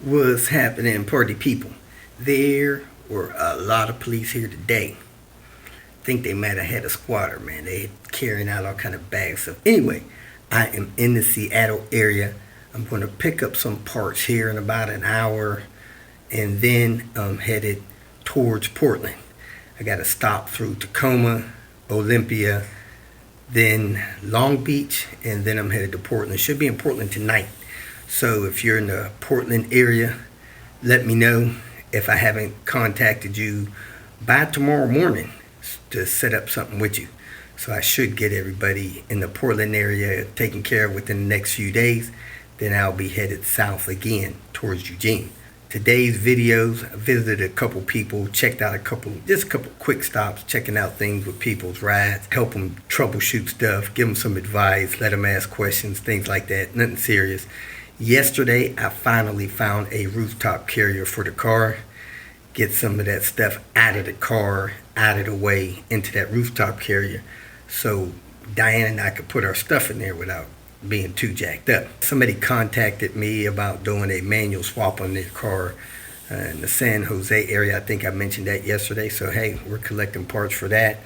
What's happening, party people? There were a lot of police here today. I think they might have had a squatter, man. They carrying out all kind of bags of. Anyway, I am in the Seattle area. I'm going to pick up some parts here in about an hour, and then I'm headed towards Portland. I got to stop through Tacoma, Olympia, then Long Beach, and then I'm headed to Portland. Should be in Portland tonight. So if you're in the Portland area, let me know if I haven't contacted you by tomorrow morning to set up something with you. So I should get everybody in the Portland area taken care of within the next few days. Then I'll be headed south again towards Eugene. Today's videos, I visited a couple people, checked out just a couple quick stops, checking out things with people's rides, help them troubleshoot stuff, give them some advice, let them ask questions, things like that, nothing serious. Yesterday, I finally found a rooftop carrier for the car. Get some of that stuff out of the car, out of the way, into that rooftop carrier, so Diane and I could put our stuff in there without being too jacked up. Somebody contacted me about doing a manual swap on their car in the San Jose area. I think I mentioned that yesterday. So hey, we're collecting parts for that.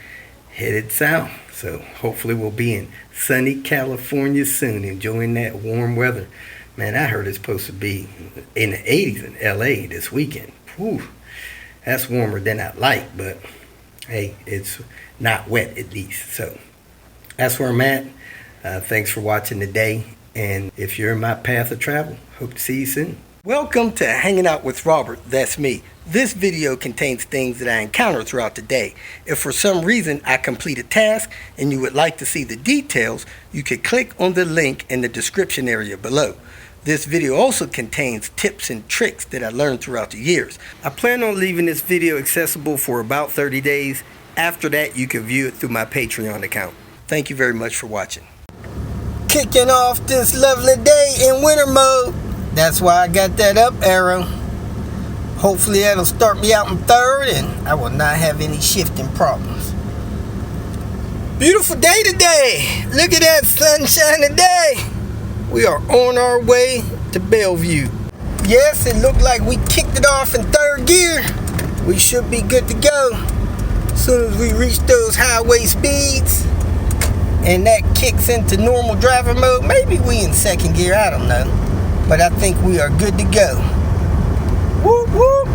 Headed south. So hopefully we'll be in sunny California soon, enjoying that warm weather. Man, I heard it's supposed to be in the 80s in LA this weekend. Whew, that's warmer than I like, but hey, it's not wet at least. So that's where I'm at. Thanks for watching today, and if you're in my path of travel, hope to see you soon. Welcome to Hanging Out with Robert, that's me. This video contains things that I encounter throughout the day. If for some reason I complete a task and you would like to see the details, you can click on the link in the description area below. This video also contains tips and tricks that I learned throughout the years. I plan on leaving this video accessible for about 30 days. After that, you can view it through my Patreon account. Thank you very much for watching. Kicking off this lovely day in winter mode. That's why I got that up arrow. Hopefully that'll start me out in third and I will not have any shifting problems. Beautiful day today. Look at that sunshine today. We are on our way to Bellevue. Yes, it looked like we kicked it off in third gear. We should be good to go. As soon as we reach those highway speeds and that kicks into normal driver mode, maybe we in second gear, I don't know. But I think we are good to go. Whoop, whoop.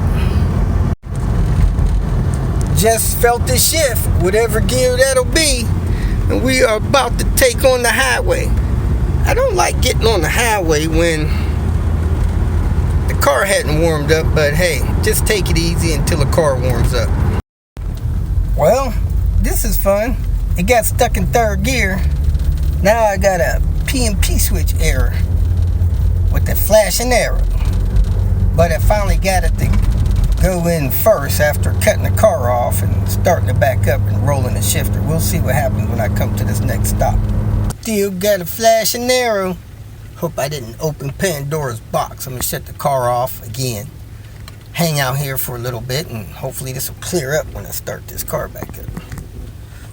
Just felt the shift, whatever gear that'll be. And we are about to take on the highway. I don't like getting on the highway when the car hadn't warmed up, but hey, just take it easy until the car warms up. Well, this is fun. It got stuck in third gear. Now I got a PNP switch error with the flashing arrow. But I finally got it to go in first after cutting the car off and starting it back up and rolling the shifter. We'll see what happens when I come to this next stop. Still got a flashing arrow. Hope I didn't open Pandora's box. I'm going to shut the car off again. Hang out here for a little bit and hopefully this will clear up when I start this car back up.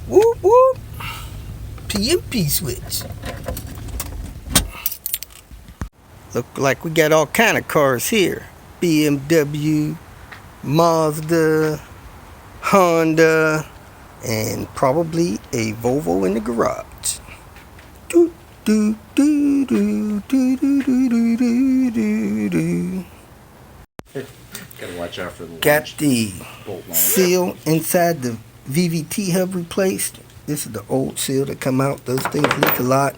Whoop whoop. PNP switch. Look like we got all kind of cars here. BMW, Mazda, Honda, and probably a Volvo in the garage. Do, do, do, do, do, do, do, do, do, do. Gotta watch out for the got the seal inside the VVT hub replaced. This is the old seal that come out. Those things leak a lot.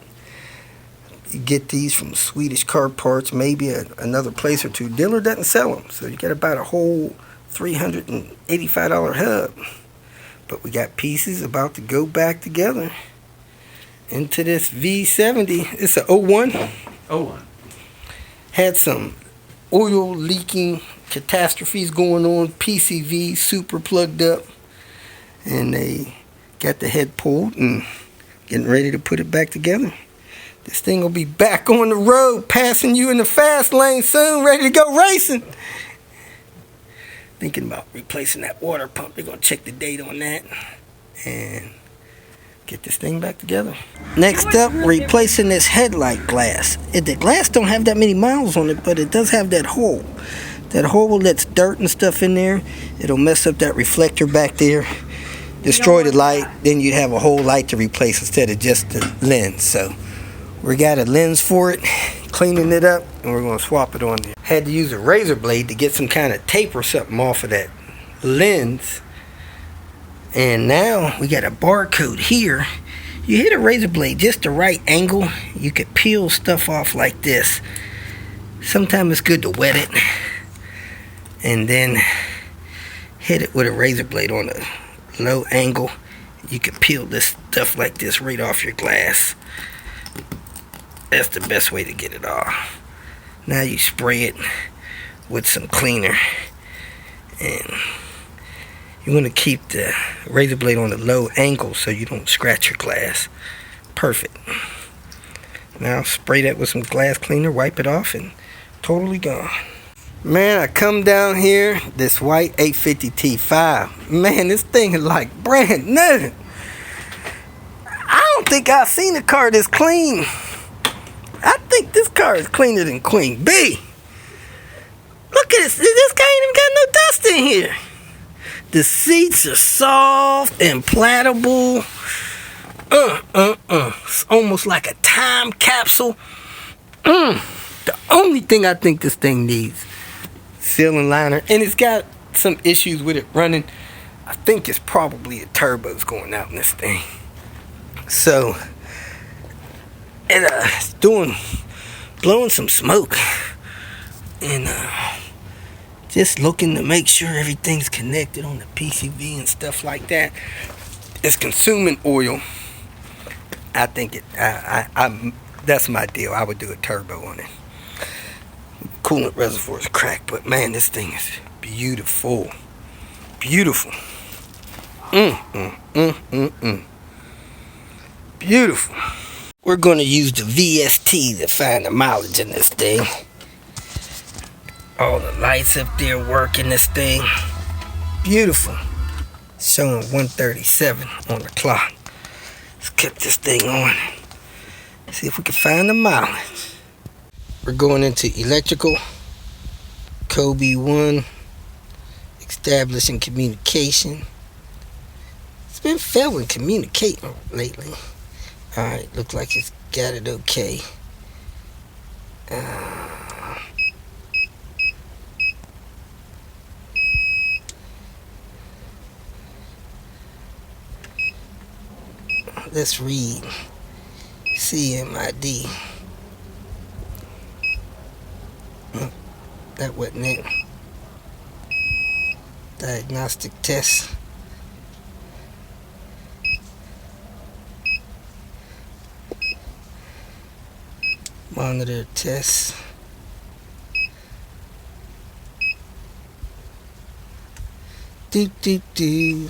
You get these from Swedish car parts, maybe another place or two. Dealer doesn't sell them, so you get about a whole $385 hub. But we got pieces about to go back together into this V70. It's a 01. 01. Had some oil leaking catastrophes going on. PCV super plugged up. And they got the head pulled and getting ready to put it back together. This thing will be back on the road, passing you in the fast lane soon, ready to go racing. Thinking about replacing that water pump. They're going to check the date on that. And get this thing back together. Next up, replacing this headlight glass. The glass don't have that many miles on it, but it does have that hole. That hole lets dirt and stuff in there. It'll mess up that reflector back there, destroy the light. Then you'd have a whole light to replace instead of just the lens. So we got a lens for it, cleaning it up, and we're going to swap it on there. Had to use a razor blade to get some kind of tape or something off of that lens. And now we got a barcode here. You hit a razor blade just the right angle, you could peel stuff off like this. Sometimes it's good to wet it and then hit it with a razor blade on a low angle. You can peel this stuff like this right off your glass. That's the best way to get it off. Now you spray it with some cleaner, and you want to keep the razor blade on a low angle so you don't scratch your glass. Perfect. Now spray that with some glass cleaner, wipe it off, and totally gone. Man, I come down here, this white 850 T5. Man, this thing is like brand new. I don't think I've seen a car this clean. I think this car is cleaner than Queen B. Look at this. This guy ain't even got no dust in here. The seats are soft and pliable. It's almost like a time capsule. The only thing I think this thing needs, ceiling liner, and it's got some issues with it running. I think it's probably a turbo's going out in this thing. So it's blowing some smoke, and just looking to make sure everything's connected on the PCV and stuff like that. It's consuming oil. I think that's my deal. I would do a turbo on it. Coolant reservoir is cracked, but man, this thing is beautiful. Beautiful. Beautiful. We're going to use the VST to find the mileage in this thing. All the lights up there work in this thing. Beautiful. Showing 137 on the clock. Let's keep this thing on. See if we can find the mileage. We're going into electrical. Kobe 1. Establishing communication. It's been failing communicating lately. Alright, looks like it's got it okay. Let's read CMID. That wasn't it. Diagnostic test. Monitor test. Do.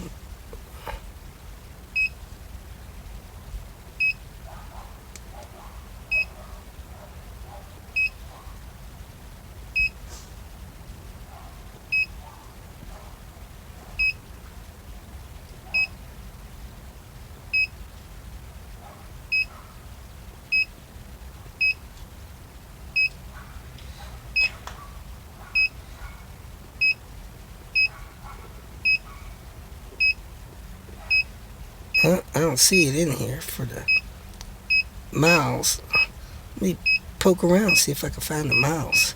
I don't see it in here for the miles. Let me poke around, see if I can find the miles.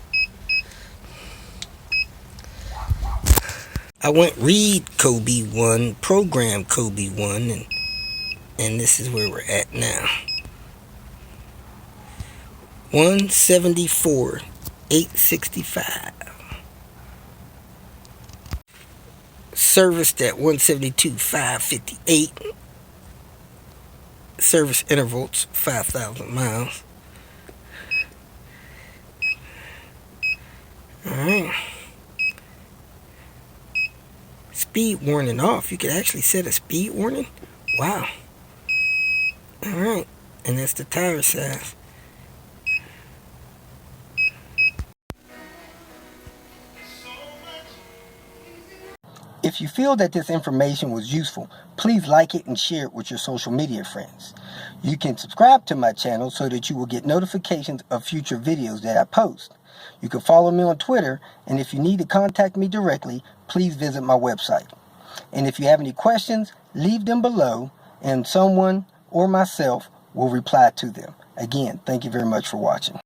I went read Kobe 1, program Kobe 1, and this is where we're at now. 174,865. Serviced at 172,558. Service intervals 5,000 miles. Alright. Speed warning off. You can actually set a speed warning. Wow. Alright. And that's the tire size. If you feel that this information was useful, please like it and share it with your social media friends. You can subscribe to my channel so that you will get notifications of future videos that I post. You can follow me on Twitter, and if you need to contact me directly, please visit my website. And if you have any questions, leave them below, and someone or myself will reply to them. Again, thank you very much for watching.